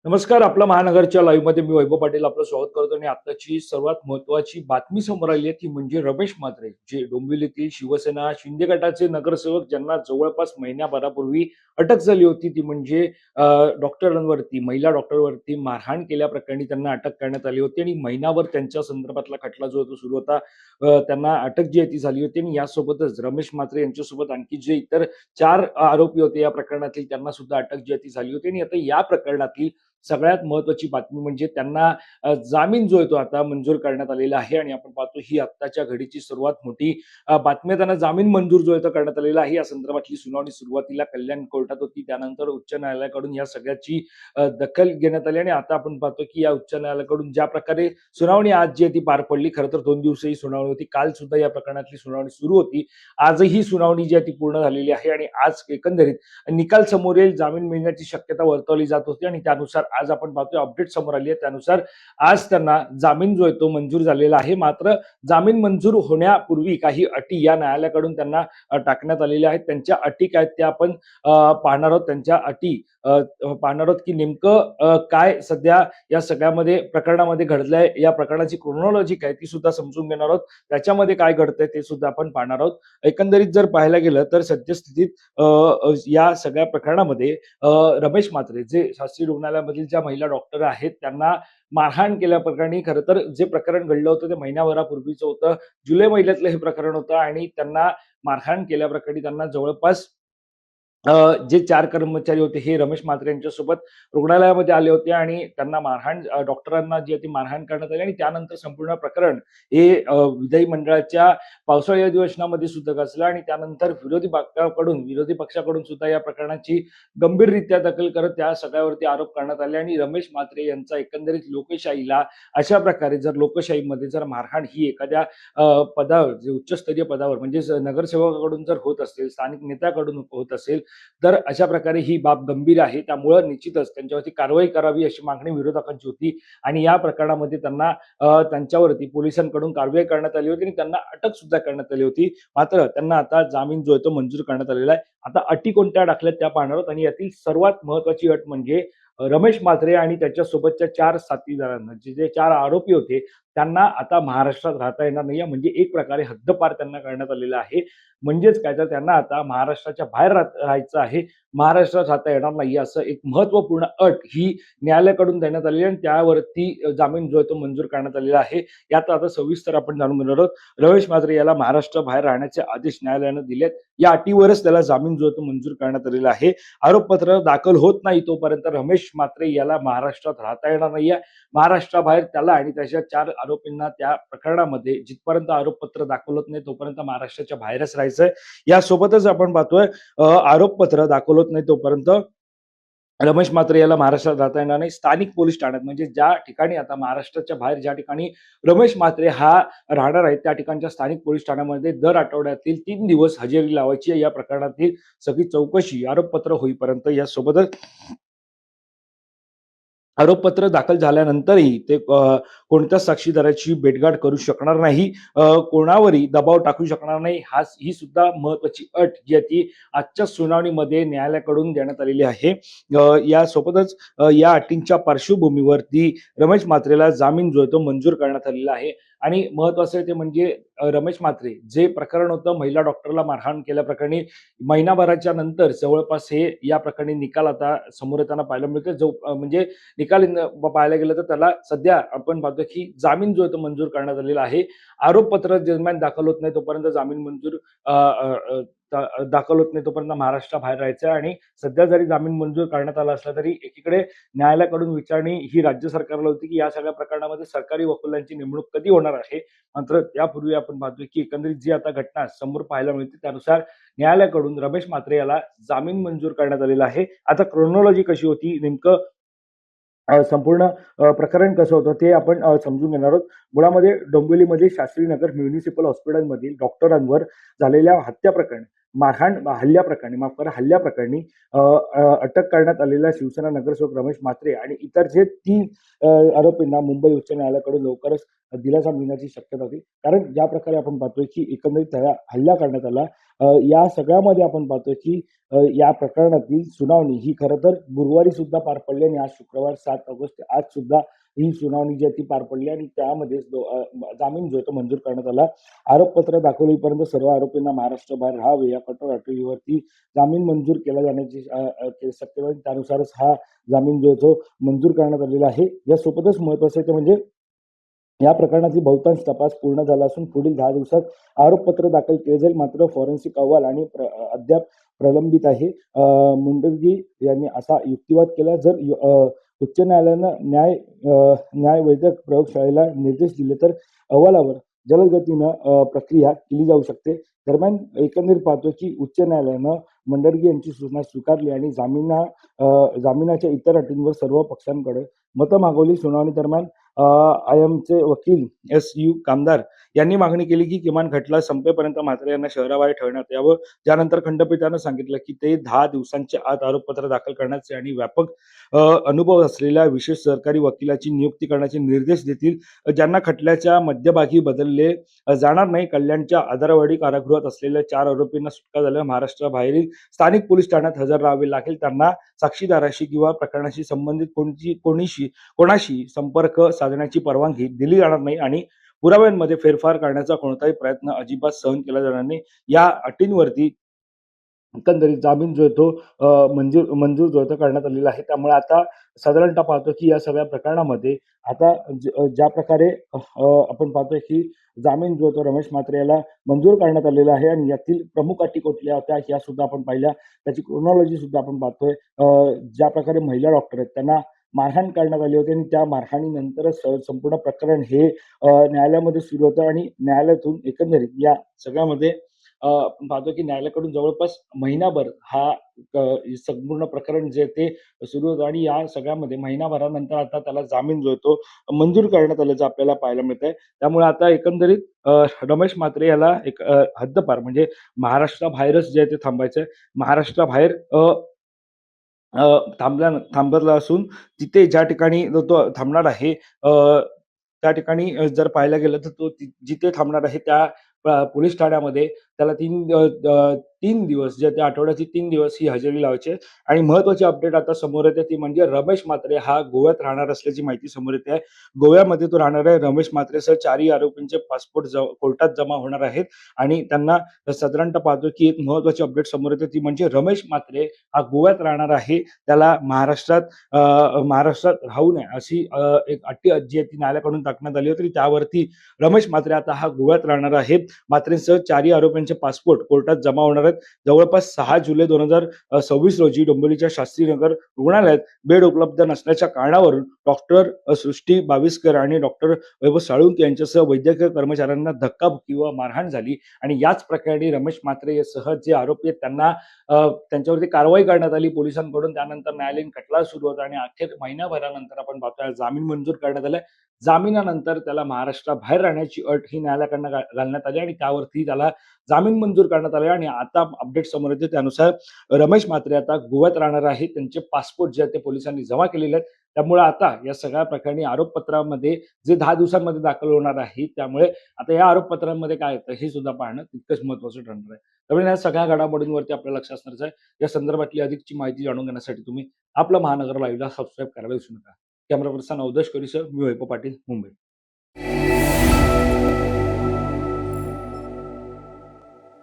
नमस्कार. आपला महानगरच्या लाईव्हमध्ये मी वैभव पाटील आपलं स्वागत करतो आणि आताची सर्वात महत्त्वाची बातमी समोर आली आहे ती म्हणजे रमेश म्हात्रे जे डोंबिवलीतील शिवसेना शिंदे गटाचे नगरसेवक ज्यांना जवळपास महिन्याभरापूर्वी अटक झाली होती ती म्हणजे अ, डॉक्टरांवरती महिला डॉक्टरवरती मारहाण केल्याप्रकरणी त्यांना अटक करण्यात आली होती आणि महिनाभर त्यांच्या संदर्भातला खटला जो होता सुरू होता. त्यांना अटक जी आहे ती झाली होती आणि यासोबतच रमेश म्हात्रे यांच्यासोबत आणखी जे इतर 4 आरोपी होते या प्रकरणातील त्यांना सुद्धा अटक जी आहे ती झाली होती आणि आता या प्रकरणातील सगळ्यात महत्त्वाची बातमी म्हणजे त्यांना जामीन जो आहे तो आता मंजूर करण्यात आलेला आहे आणि आपण पाहतो ही आत्ताच्या घडीची सर्वात मोठी बातमी आहे. त्यांना जामीन मंजूर जो आहे तो करण्यात आलेला आहे. या संदर्भातली सुनावणी सुरुवातीला कल्याण कोर्टात होती. त्यानंतर उच्च न्यायालयाकडून या सगळ्याची दखल घेण्यात आली आणि आता आपण पाहतो की या उच्च न्यायालयाकडून ज्या प्रकारे सुनावणी आज जी आहे ती पार पडली. खरं तर 2 दिवस ही सुनावणी होती. काल सुद्धा या प्रकरणातली सुनावणी सुरू होती. आजही सुनावणी जी आहे ती पूर्ण झालेली आहे आणि आज एकंदरीत निकाल समोर येईल, जामीन मिळण्याची शक्यता वर्तवली जात होती आणि त्यानुसार आज आपण पाहतोय अपडेट समोर आली आहे. त्यानुसार आज त्यांना जामीन जो आहे तो मंजूर झालेला आहे. मात्र जामीन मंजूर होण्यापूर्वी काही अटी या न्यायालयाकडून त्यांना टाकण्यात आलेल्या आहेत. त्यांच्या अटी काय त्या आपण पाहणार आहोत. त्यांच्या अटी पाहणार आहोत की नेमकं काय सध्या या सगळ्यामध्ये प्रकरणामध्ये घडलंय, या प्रकरणाची क्रोनॉलॉजी काय ती सुद्धा समजून घेणार आहोत. त्याच्यामध्ये काय घडतंय ते सुद्धा आपण पाहणार आहोत. एकंदरीत जर पाहायला गेलं तर सद्यस्थितीत या सगळ्या प्रकरणामध्ये रमेश म्हात्रे जे शासकीय रुग्णालयामधील ज्या महिला डॉक्टर आहेत त्यांना मारहाण केल्याप्रकरणी खरं तर जे प्रकरण घडलं होतं ते महिन्याभरापूर्वीचं होतं. जुलै महिन्यातलं हे प्रकरण होतं आणि त्यांना मारहाण केल्याप्रकरणी त्यांना जवळपास जे 4 कर्मचारी होते हे रमेश म्हात्रे यांच्यासोबत रुग्णालयामध्ये आले होते आणि त्यांना मारहाण डॉक्टरांना जी आहे ती मारहाण करण्यात आली आणि त्यानंतर संपूर्ण प्रकरण हे विधायी मंडळाच्या पावसाळी अधिवेशनामध्ये सुद्धा गाजलं आणि त्यानंतर विरोधी पक्षाकडून सुद्धा या प्रकरणाची गंभीररित्या दखल करत त्या सगळ्यावरती आरोप करण्यात आले आणि रमेश म्हात्रे यांचा एकंदरीत लोकशाहीला अशा प्रकारे जर लोकशाहीमध्ये जर मारहाण ही एखाद्या पदावर जे उच्चस्तरीय पदावर म्हणजे नगरसेवकाकडून जर होत असेल, स्थानिक नेत्याकडून होत असेल, तर अशा प्रकारे ही बाब गंभीर आहे. त्यामुळं निश्चितच त्यांच्यावरती कारवाई करावी अशी मागणी विरोधकांची होती आणि या प्रकरणामध्ये त्यांना त्यांच्यावरती पोलिसांकडून कारवाई करण्यात आली होती आणि त्यांना अटक सुद्धा करण्यात आली होती. मात्र त्यांना आता जामीन जो आहे तो मंजूर करण्यात आलेला आहे. आता अटी कोणत्या टाकल्यात त्या पाहणार आहोत आणि यातील सर्वात महत्त्वाची अट म्हणजे रमेश म्हात्रे आणि त्याच्यासोबतच्या 4 साथीदारांना जे 4 आरोपी होते, त्यांना आता महाराष्ट्रात राहता येणार नाहीये. म्हणजे एक प्रकारे हद्दपार त्यांना करण्यात आलेलं आहे. म्हणजेच काय तर त्यांना आता महाराष्ट्राच्या बाहेर राहायचं आहे. महाराष्ट्रात राहता येणार नाही असं एक महत्त्वपूर्ण अट ही न्यायालयाकडून देण्यात आलेली आहे आणि त्यावरती जामीन जो आहे तो मंजूर करण्यात आलेला आहे. यात आता सविस्तर आपण जाणून घेणार आहोत. रमेश म्हात्रे याला महाराष्ट्राबाहेर राहण्याचे आदेश न्यायालयानं दिलेत. या अटीवरच त्याला जामीन जो आहे तो मंजूर करण्यात आलेला आहे. आरोपपत्र दाखल होत नाही तोपर्यंत रमेश म्हात्रे याला महाराष्ट्रात राहता येणार नाहीये. महाराष्ट्राबाहेर त्याला आणि त्याच्या 4 आरोपींना त्या प्रकरणामध्ये जिथपर्यंत आरोपपत्र दाखल होत नाही तोपर्यंत महाराष्ट्राच्या बाहेरच राहायचंय. यासोबतच आपण पाहतोय आरोपपत्र दाखल होत नाही तोपर्यंत रमेश म्हात्रे याला महाराष्ट्रात राहता येणार नाही. स्थानिक पोलीस ठाण्यात म्हणजे ज्या ठिकाणी आता महाराष्ट्राच्या बाहेर ज्या ठिकाणी रमेश म्हात्रे हा राहणार आहे त्या ठिकाणच्या स्थानिक पोलीस ठाण्यामध्ये दर आठवड्यातील 3 दिवस हजेरी लावायची आहे. या प्रकरणातील सगळी चौकशी आरोपपत्र होईपर्यंत. यासोबतच आरोपपत्र दाखल झाल्यानंतरही ते कोणत्याच साक्षीदाराची भेटगाठ करू शकणार नाही. कोणावरही दबाव टाकू शकणार नाही. ही सुद्धा महत्त्वाची अट जी आहे ती आजच्या सुनावणीमध्ये न्यायालयाकडून देण्यात आलेली आहे. यासोबतच या अटींच्या पार्श्वभूमीवरती रमेश म्हात्रेला जामीन जो आहे तो मंजूर करण्यात आलेला आहे आणि महत्त्वाचं ते म्हणजे रमेश म्हात्रे जे प्रकरण होतं महिला डॉक्टरला मारहाण केल्याप्रकरणी महिनाभराच्या नंतर जवळपास हे या प्रकरणी निकाल आता समोर येताना पाहायला मिळतोय. जो म्हणजे निकाल पाहायला गेलं तर त्याला सध्या आपण पाहतो की जामीन जो आहे तो मंजूर करण्यात आलेला आहे. आरोपपत्र दरम्यान दाखल होत नाही तोपर्यंत जामीन मंजूर अ, अ, अ, दाखल होत नाही तोपर्यंत महाराष्ट्राबाहेर राहायचं आहे आणि सध्या जरी जामीन मंजूर करण्यात आला असला तरी एकीकडे न्यायालयाकडून विचारणी ही राज्य सरकारला होती की या सगळ्या प्रकरणामध्ये सरकारी वकिलांची नेमणूक कधी होणार आहे. मात्र त्यापूर्वी आपण पाहतोय की एकंदरीत जी आता घटना समोर पाहायला मिळते त्यानुसार न्यायालयाकडून रमेश म्हात्रे याला जामीन मंजूर करण्यात आलेला आहे. आता क्रोनॉलॉजी कशी होती नेमकं संपूर्ण प्रकरण कसं होतं ते आपण समजून घेणार आहोत. मुळामध्ये डोंबिवलीमध्ये शास्त्रीनगर म्युनिसिपल हॉस्पिटलमधील डॉक्टरांवर झालेल्या हत्या प्रकरणी हल्ल्याप्रकरणी माफ करा हल्ल्याप्रकरणी अटक करण्यात आलेल्या शिवसेना नगरसेवक रमेश म्हात्रे आणि इतर जे 3 आरोपींना मुंबई उच्च न्यायालयाकडून लवकरच दिलासा मिळण्याची शक्यता होती. कारण ज्या प्रकारे आपण पाहतोय की एकंदरीत त्या हल्ला करण्यात आला, या सगळ्यामध्ये आपण पाहतोय की या प्रकरणातील सुनावणी ही खरं तर गुरुवारी सुद्धा पार पडली आणि आज शुक्रवार 7 ऑगस्ट आज सुद्धा ही सुनावणी जी आहे ती पार पडली आणि त्यामध्ये जामीन जो आहे तो मंजूर करण्यात आला. आरोपपत्र दाखवलेपर्यंत सर्व आरोपींना महाराष्ट्राबाहेर राहावे या कठोर अटीवरती जामीन मंजूर केला जाण्याची शक्यता आहे. त्यानुसारच हा जामीन जो आहे तो मंजूर करण्यात आलेला आहे. यासोबतच महत्वाचं आहे ते म्हणजे या प्रकरणाची बहुतांश तपास पूर्ण झाला असून पुढील 10 दिवसात आरोपपत्र दाखल केले जाईल. मात्र फॉरेन्सिक अहवाल आणि अद्याप प्रलंबित आहे. मुंडगी यांनी असा युक्तिवाद केला, जर उच्च न्यायालयानं न्यायवैद्यक प्रयोगशाळेला निर्देश दिले तर अहवालावर जलद गतीनं प्रक्रिया केली जाऊ शकते. दरम्यान एकंदरीत पाहतो की उच्च न्यायालयानं मुंडगी यांची सूचना स्वीकारली आणि जामिनाच्या इतर अटींवर सर्व पक्षांकडे मतं मागवली. सुनावणी दरम्यान आयएमचे वकील एस.यू. कामदार यांनी मागणी केली की किमान खटला संपेपर्यंत म्हात्रे यांना शहराबाहेर ठेवण्यात यावं. त्यानंतर खंडपीठानं सांगितलं की ते 10 दिवसांच्या आत आरोपपत्र दाखल करण्याचे आणि व्यापक अनुभव असलेल्या विशेष सरकारी वकिलाची नियुक्ती करण्याचे निर्देश देतील, ज्यांना खटल्याच्या मध्यभागी बदलले जाणार नाही. कल्याणच्या आधारवाडी कारागृहात असलेल्या 4 आरोपींना सुटका झाल्यावर महाराष्ट्राबाहेरील स्थानिक पोलीस ठाण्यात हजर राहावे लागेल. त्यांना साक्षीदाराशी किंवा प्रकरणाशी संबंधित कोणाशी संपर्क साधण्याची परवानगी दिली जाणार नाही आणि पुराव्यांमध्ये फेरफार करण्याचा कोणताही प्रयत्न अजिबात सहन केला जाणार नाही. या अटींवरती एकंदरीत जामीन जो आहे तो मंजूर जो आहे तो करण्यात आलेला आहे. त्यामुळे आता साधारणतः पाहतो की या सगळ्या प्रकरणामध्ये आता ज्या प्रकारे आपण पाहतोय की जामीन जो आहे तो रमेश म्हात्रे याला मंजूर करण्यात आलेला आहे आणि यातील प्रमुख अटी कुठल्या होत्या ह्या सुद्धा आपण पाहिल्या. त्याची क्रोनॉलॉजी सुद्धा आपण पाहतोय. ज्या प्रकारे महिला डॉक्टर आहेत त्यांना मारहाण करण्यात आली होती आणि त्या मारहाणीनंतरच संपूर्ण प्रकरण हे न्यायालयामध्ये सुरू होतं आणि न्यायालयातून एकंदरीत या सगळ्यामध्ये आपण पाहतो की न्यायालयाकडून जवळपास महिनाभर हा संपूर्ण प्रकरण जे ते सुरू होतं आणि या सगळ्यामध्ये महिनाभरानंतर आता त्याला जामीन जो आहे तो मंजूर करण्यात आल्याचं आपल्याला पाहायला मिळतंय. त्यामुळे आता एकंदरीत रमेश म्हात्रे याला एक हद्दपार म्हणजे महाराष्ट्राबाहेरच जे आहे ते थांबायचंय. महाराष्ट्राबाहेर थांबला असून तिथे ज्या ठिकाणी तो थांबणार आहे, त्या ठिकाणी जर पाहायला गेलं तर तो जिथे थांबणार आहे त्या पोलीस ठाण्यामध्ये त्याला 3 दिवस जे त्या आठवड्याची 3 दिवस ही हजेरी लावायची आहे. आणि महत्वाची अपडेट आता समोर येते ती म्हणजे रमेश म्हात्रे हा गोव्यात राहणार असल्याची माहिती समोर येते आहे. गोव्यामध्ये तो राहणार आहे. रमेश म्हात्रेसह 4ही आरोपींचे पासपोर्ट कोर्टात जमा होणार आहेत आणि त्यांना साधारणतः पाहतो की एक महत्वाची अपडेट समोर येते ती म्हणजे रमेश म्हात्रे हा गोव्यात राहणार आहे. त्याला महाराष्ट्रात राहू नये अशी एक अटी जी आहे ती न्यायालयाकडून टाकण्यात आली होती. त्यावरती रमेश म्हात्रे आता हा गोव्यात राहणार आहेत. म्हात्रेंसह 4ही आरोपींचे पासपोर्ट कोर्टात जमा होणार आहेत. जवळपास 6 जुलै 2026 रोजी डोंबिवलीच्या शास्त्रीनगर रुग्णालयात बेड उपलब्ध नसल्याच्या कारणावरून डॉक्टर सृष्टी बाविस्कर आणि डॉक्टर वैभव साळुंके यांच्यासह वैद्यकीय कर्मचाऱ्यांना धक्काबुक्की व मारहाण झाली आणि याच प्रकरणी रमेश म्हात्रे सह जे आरोपी आहेत त्यांना त्यांच्यावरती कारवाई करण्यात आली पोलिसांकडून. त्यानंतर न्यायालयीन खटला सुरू होता आणि अखेर महिनाभरानंतर आपण पाहतोय जामीन मंजूर करण्यात आलाय. जामिनानंतर त्याला महाराष्ट्राबाहेर राहण्याची अट ही न्यायालयाकडनं घालण्यात आली आणि त्यावरती त्याला जामीन मंजूर करण्यात आले आणि आता अपडेट समोर येते त्यानुसार रमेश म्हात्रे आता गोव्यात राहणार आहे. त्यांचे पासपोर्ट जे आहेत ते पोलिसांनी जमा केलेले आहेत. त्यामुळे आता या सगळ्या प्रकरणी आरोपपत्रामध्ये जे 10 दिवसांमध्ये दाखल होणार आहे त्यामुळे आता या आरोपपत्रांमध्ये काय येतं हे सुद्धा पाहणं तितकंच महत्वाचं ठरणार आहे. त्यामुळे या सगळ्या घडामोडींवरती आपलं लक्ष असणारच आहे. या संदर्भातली अधिकची माहिती जाणून घेण्यासाठी तुम्ही आपलं महानगर लाईव्हला सबस्क्राईब करायला विसरू नका. कॅमेरा पर्सन अवधेश करीसह मी वैभव पाटील, मुंबई.